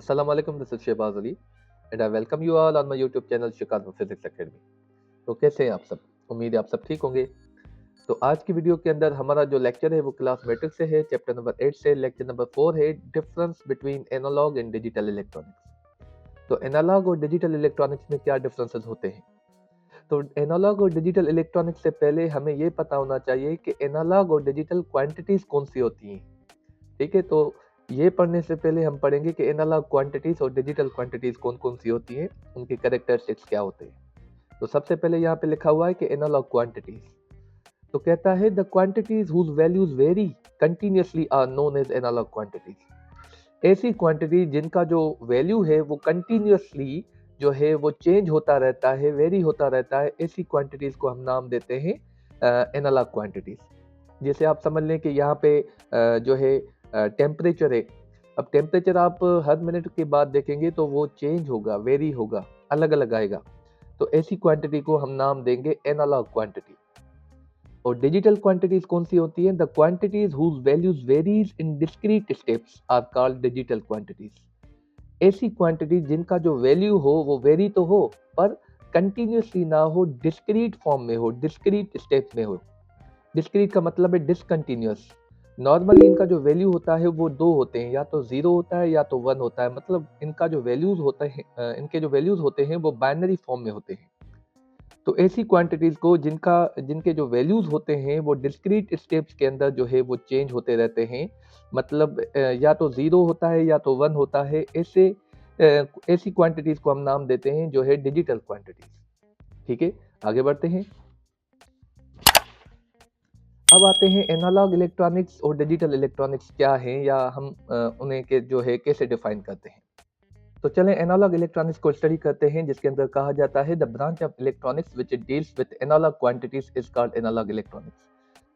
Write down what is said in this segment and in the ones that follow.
Assalamu alaikum, this is Shehbaz Ali and I welcome you all on my YouTube channel Chicago physics academy. तो कैसे हैं आप सब? उम्मीद है आप सब ठीक होंगे। तो आज की वीडियो के अंदर हमारा जो लेक्चर है वो क्लास मैट्रिक्स से है, चैप्टर नंबर 8 से। लेक्चर नंबर 4 है difference between analog and digital electronics. तो एनालॉग और डिजिटल इलेक्ट्रॉनिक्स में क्या डिफरेंसेस होते हैं? तो एनालॉग और डिजिटल इलेक्ट्रॉनिक्स से पहले हमें ये पता होना चाहिए कि एनालॉग और डिजिटल क्वांटिटीज कौन सी होती हैं। ठीक है, तो ये पढ़ने से पहले हम पढ़ेंगे कि एनालॉग क्वांटिटीज और डिजिटल क्वांटिटीज कौन कौन सी होती हैं, उनके कैरेक्टरिस्टिक्स क्या होते हैं। तो सबसे पहले यहाँ पे लिखा हुआ है कि एनालॉग क्वांटिटीज। तो कहता है the quantities whose values vary continuously are known as analog quantities. ऐसी क्वांटिटी जिनका जो वैल्यू है वो कंटिन्यूअसली जो है वो चेंज होता रहता है, वेरी होता रहता है, ऐसी क्वांटिटीज को हम नाम देते हैं एनालॉग क्वांटिटीज। जैसे आप समझ लें कि यहाँ पे जो है टेम्परेचर है। अब टेम्परेचर आप हर मिनट के बाद देखेंगे तो वो चेंज होगा, वेरी होगा, अलग अलग आएगा। तो ऐसी क्वांटिटी को हम नाम देंगे एनालॉग क्वांटिटी। और डिजिटल क्वांटिटीज कौन सी होती हैं? The quantities whose values varies in discrete steps are called digital quantities. ऐसी क्वांटिटी जिनका जो वैल्यू हो वो वेरी तो हो पर कंटिन्यूसली ना हो, डिस्क्रीट फॉर्म में हो, डिस्क्रीट स्टेप्स में हो। डिस्क्रीट का मतलब है डिसकंटिन्यूअस। नॉर्मली इनका जो वैल्यू होता है वो दो होते हैं, या तो जीरो होता है या तो वन होता है। मतलब इनका जो वैल्यूज होता है, इनके जो वैल्यूज होते हैं वो बाइनरी फॉर्म में होते हैं। तो ऐसी क्वांटिटीज को जिनके जो वैल्यूज होते हैं वो डिस्क्रीट स्टेप्स के अंदर जो है वो चेंज होते रहते हैं। मतलब या तो जीरो होता है या तो वन होता है। ऐसी क्वांटिटीज को हम नाम देते हैं जो है डिजिटल क्वांटिटीज। ठीक है, आगे बढ़ते हैं। अब आते हैं एनालॉग इलेक्ट्रॉनिक्स और डिजिटल इलेक्ट्रॉनिक्स क्या हैं, या हम उन्हें के जो है कैसे डिफाइन करते हैं। तो चलें एनालॉग इलेक्ट्रॉनिक्स को स्टडी करते हैं, जिसके अंदर कहा जाता है the branch of electronics which deals with analog quantities is called analog electronics.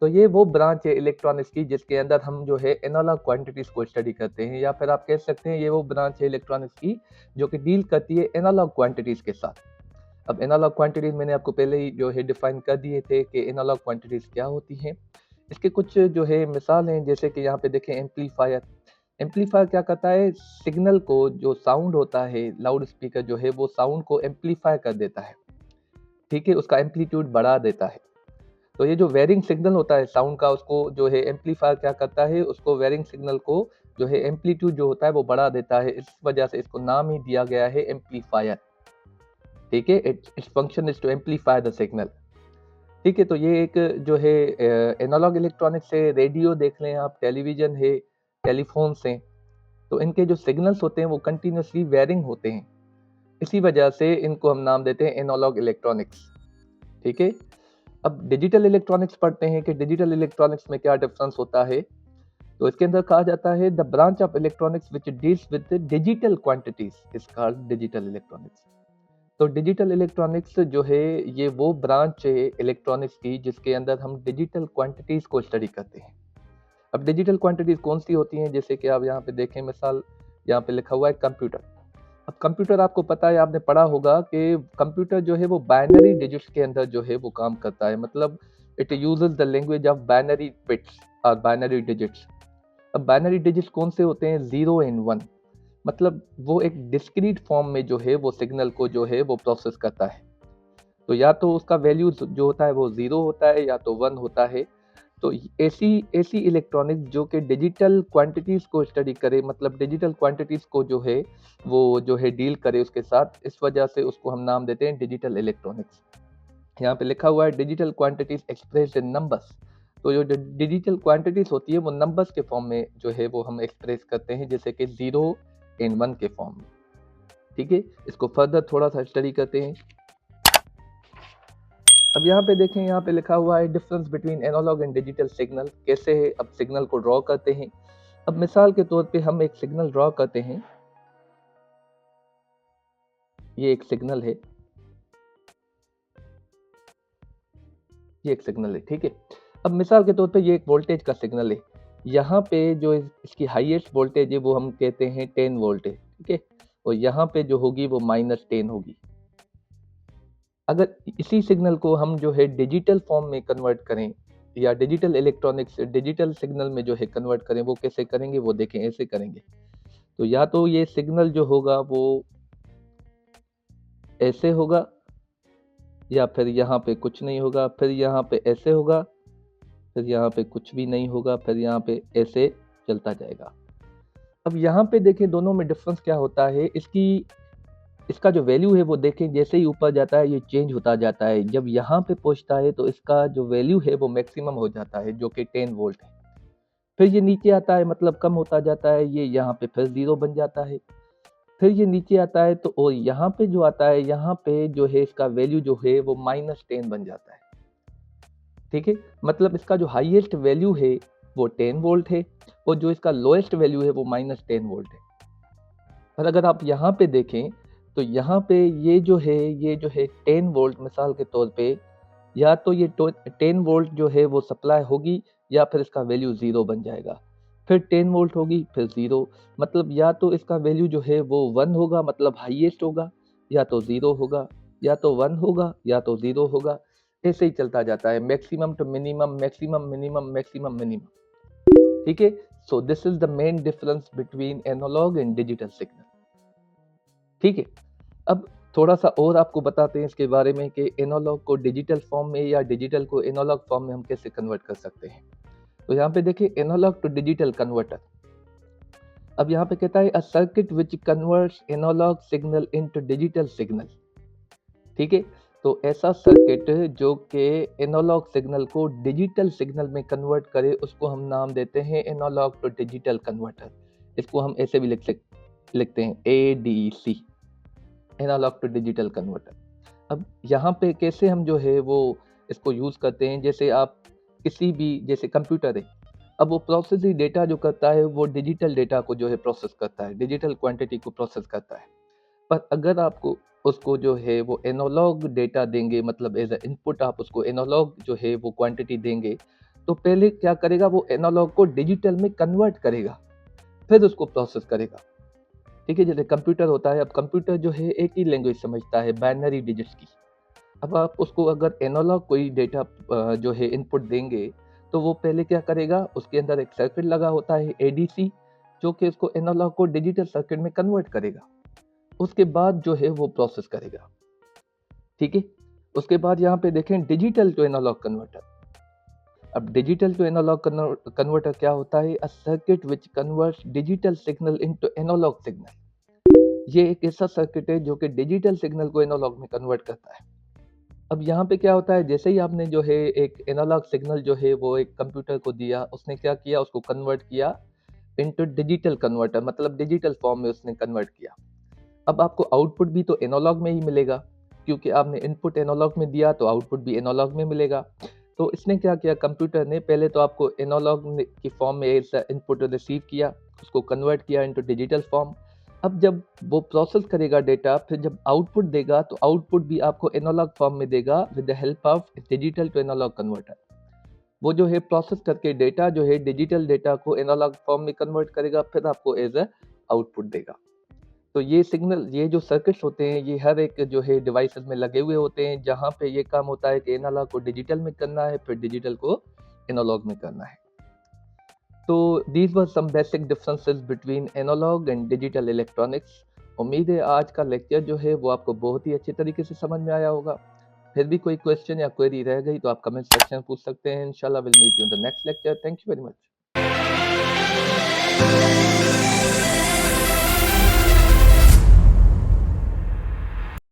तो ये वो ब्रांच है इलेक्ट्रॉनिक्स की जिसके अंदर हम जो है एनालॉग क्वांटिटीज को स्टडी करते हैं, या फिर आप कह सकते हैं ये वो ब्रांच है इलेक्ट्रॉनिक्स की जो कि डील करती है एनालॉग क्वांटिटीज के साथ। अब एनालॉग क्वांटिटीज मैंने आपको पहले ही जो है डिफाइन कर दिए थे कि एनालॉग क्वांटिटीज क्या होती हैं। इसके कुछ जो है मिसाल हैं, जैसे कि यहाँ पे देखें एम्पलीफायर। एम्पलीफायर क्या करता है? सिग्नल को, जो साउंड होता है, लाउड स्पीकर जो है वो साउंड को एम्पलीफाई कर देता है। ठीक है, उसका एम्पलीट्यूड बढ़ा देता है। तो ये जो वेरिंग सिग्नल होता है साउंड का, उसको जो है एम्पलीफायर क्या करता है, उसको वेरिंग सिग्नल को जो है एम्पलीट्यूड जो होता है वो बढ़ा देता है। इस वजह से इसको नाम ही दिया गया है एम्पलीफायर। ठीक है, its function is to amplify the signal. ठीक है, तो ये एक जो है एनालॉग इलेक्ट्रॉनिक्स है। रेडियो देख लें आप, टेलीविजन है, टेलीफोन्स हैं। तो इनके जो सिग्नल्स होते हैं वो कंटिन्यूसली वेरिंग होते हैं। इसी वजह से इनको हम नाम देते हैं एनालॉग इलेक्ट्रॉनिक्स। ठीक है, अब डिजिटल इलेक्ट्रॉनिक्स पढ़ते हैं कि डिजिटल इलेक्ट्रॉनिक्स में क्या डिफरेंस होता है। तो इसके अंदर कहा जाता है the branch of electronics which deals with digital quantities is called digital electronics. तो डिजिटल इलेक्ट्रॉनिक्स जो है ये वो ब्रांच है इलेक्ट्रॉनिक्स की जिसके अंदर हम डिजिटल क्वांटिटीज को स्टडी करते हैं। अब डिजिटल क्वांटिटीज कौन सी होती हैं? जैसे कि आप यहाँ पे देखें, मिसाल यहाँ पे लिखा हुआ है कंप्यूटर। अब कंप्यूटर आपको पता है, आपने पढ़ा होगा कि कंप्यूटर जो है वो बाइनरी डिजिट्स के अंदर जो है वो काम करता है। मतलब it uses the language of binary bits और बाइनरी डिजिट्स। अब बाइनरी डिजिट्स कौन से होते हैं? Zero and one. मतलब वो एक डिस्क्रीट फॉर्म में जो है वो सिग्नल को जो है वो प्रोसेस करता है। तो या तो उसका वैल्यू जो होता है वो जीरो होता है या तो वन होता है। तो ऐसी ऐसी इलेक्ट्रॉनिक्स जो कि डिजिटल क्वांटिटीज को स्टडी करे, मतलब डिजिटल क्वांटिटीज को जो है वो जो है डील करे उसके साथ, इस वजह से उसको हम नाम देते हैं डिजिटल इलेक्ट्रॉनिक्स। यहाँ पे लिखा हुआ है digital quantities expressed in numbers. तो जो डिजिटल क्वांटिटीज होती है वो नंबर्स के फॉर्म में जो है वो हम एक्सप्रेस करते हैं, जैसे कि जीरो एंड वन के फॉर्म में। ठीक है, इसको फर्दर थोड़ा सा स्टडी करते हैं। अब यहाँ पे देखें, यहाँ पे लिखा हुआ है difference between analog and digital signal. कैसे है? अब सिग्नल को ड्रॉ करते हैं। अब मिसाल के तौर पे हम एक सिग्नल ड्रॉ करते हैं। ये एक सिग्नल है, ये एक सिग्नल है। ठीक है, अब मिसाल के तौर पे ये एक वोल्टेज का सिग्नल है। यहाँ पे जो इसकी हाईएस्ट वोल्टेज है वो हम कहते हैं 10 वोल्ट है। ठीक है, और यहाँ पे जो होगी वो -10 होगी। अगर इसी सिग्नल को हम जो है डिजिटल फॉर्म में कन्वर्ट करें, या डिजिटल इलेक्ट्रॉनिक्स डिजिटल सिग्नल में जो है कन्वर्ट करें, वो कैसे करेंगे वो देखें, ऐसे करेंगे। तो या तो ये सिग्नल जो होगा वो ऐसे होगा, या फिर यहाँ पे कुछ नहीं होगा, फिर यहाँ पे ऐसे होगा, फिर यहाँ पे कुछ भी नहीं होगा, फिर यहाँ पे ऐसे चलता जाएगा। अब यहाँ पे देखें दोनों में डिफरेंस क्या होता है, इसका जो वैल्यू है वो देखें, जैसे ही ऊपर जाता है ये चेंज होता जाता है। जब यहाँ पे पहुँचता है तो इसका जो वैल्यू है वो मैक्सिमम हो जाता है, जो कि 10 वोल्ट है। फिर ये नीचे आता है, मतलब कम होता जाता है, ये यहाँ पे फिर 0 बन जाता है। फिर ये नीचे आता है तो और यहाँ पे जो आता है, यहाँ पे जो है इसका वैल्यू जो है वो -10 बन जाता है। ठीक है, मतलब इसका जो हाईएस्ट वैल्यू है वो 10 वोल्ट है, और जो इसका लोएस्ट वैल्यू है वो -10 वोल्ट है। और अगर आप यहाँ पे देखें तो यहाँ पे ये जो है 10 वोल्ट, मिसाल के तौर पे, या तो ये 10 वोल्ट जो है वो सप्लाई होगी, या फिर इसका वैल्यू 0 बन जाएगा। फिर 10 वोल्ट होगी, फिर 0, मतलब या तो इसका वैल्यू जो है वो 1 होगा, मतलब हाईएस्ट होगा, या तो 0 होगा, या तो 1 होगा, या तो 0 होगा। ऐसे ही चलता जाता है, maximum to minimum, maximum minimum, maximum minimum. ठीक है, so this is the main difference between analog and digital signal. ठीक है, अब थोड़ा सा और आपको बताते हैं इसके बारे में कि एनालॉग को डिजिटल फॉर्म में या डिजिटल को एनालॉग फॉर्म में हम कैसे कन्वर्ट कर सकते हैं। तो यहाँ पे देखिए, एनालॉग टू डिजिटल कन्वर्टर। अब यहाँ पे कहता है a circuit which converts analog signal into digital signal. ठीक है, तो ऐसा सर्किट जो कि एनालॉग सिग्नल को डिजिटल सिग्नल में कन्वर्ट करे, उसको हम नाम देते हैं एनालॉग टू डिजिटल कन्वर्टर। इसको हम ऐसे भी लिखते हैं ADC, analog to digital converter. अब यहाँ पे कैसे हम जो है वो इसको यूज़ करते हैं, जैसे आप किसी भी, जैसे कंप्यूटर है, अब वो प्रोसेसिंग डेटा जो करता है वो डिजिटल डेटा को जो है प्रोसेस करता है, डिजिटल क्वांटिटी को प्रोसेस करता है। पर अगर आपको उसको जो है वो एनालॉग डेटा देंगे, मतलब एज अ इनपुट आप उसको एनालॉग जो है वो क्वांटिटी देंगे, तो पहले क्या करेगा, वो एनालॉग को डिजिटल में कन्वर्ट करेगा, फिर उसको प्रोसेस करेगा। ठीक है, जैसे कंप्यूटर होता है, अब कंप्यूटर जो है एक ही लैंग्वेज समझता है, बाइनरी डिजिट्स की। अब आप उसको अगर एनालॉग कोई डेटा जो है इनपुट देंगे, तो वो पहले क्या करेगा, उसके अंदर एक सर्किट लगा होता है ADC, जो कि उसको एनालॉग को डिजिटल सर्किट में कन्वर्ट करेगा। उसके बाद जो है वो प्रोसेस करेगा। ठीक है, उसके बाद यहाँ पे देखें डिजिटल टू एनालॉग कन्वर्टर। अब डिजिटल टू एनालॉग कन्वर्टर क्या होता है, a circuit which converts digital signal into analog signal. ये एक ऐसा सर्किट है जो कि डिजिटल सिग्नल को एनालॉग में कन्वर्ट करता है। अब यहाँ पे क्या होता है, जैसे ही आपने जो है एक एनालॉग सिग्नल जो है वो एक कंप्यूटर को दिया, उसने क्या किया, उसको कन्वर्ट किया इनटू डिजिटल कन्वर्टर, मतलब डिजिटल फॉर्म में उसने कन्वर्ट किया। अब आपको आउटपुट भी तो एनालॉग में ही मिलेगा, क्योंकि आपने इनपुट एनालॉग में दिया तो आउटपुट भी एनालॉग में मिलेगा। तो इसने क्या किया, कंप्यूटर ने पहले तो आपको एनालॉग की फॉर्म में इनपुट रिसीव किया, उसको कन्वर्ट किया इनटू डिजिटल फॉर्म। अब जब वो प्रोसेस करेगा डेटा, फिर जब आउटपुट देगा तो आउटपुट भी आपको एनालॉग फॉर्म में देगा with the help of digital to analog converter. वो जो है प्रोसेस करके डेटा जो है डिजिटल डेटा को एनालॉग फॉर्म में कन्वर्ट करेगा, फिर आपको एज अ आउटपुट देगा। तो ये सिग्नल, ये जो सर्किट्स होते हैं, ये हर एक जो है डिवाइसेस में लगे हुए होते हैं, जहाँ पे ये काम होता है कि एनालॉग को डिजिटल में करना है, फिर डिजिटल को एनालॉग में करना है। तो these were some basic differences between analog and digital electronics. उम्मीद है आज का लेक्चर जो है वो आपको बहुत ही अच्छे तरीके से समझ में आया होगा। फिर भी कोई क्वेश्चन या क्वेरी रह गई तो आप कमेंट सेक्शन में पूछ सकते हैं। इंशाल्लाह will meet you in the next lecture. Thank you very much.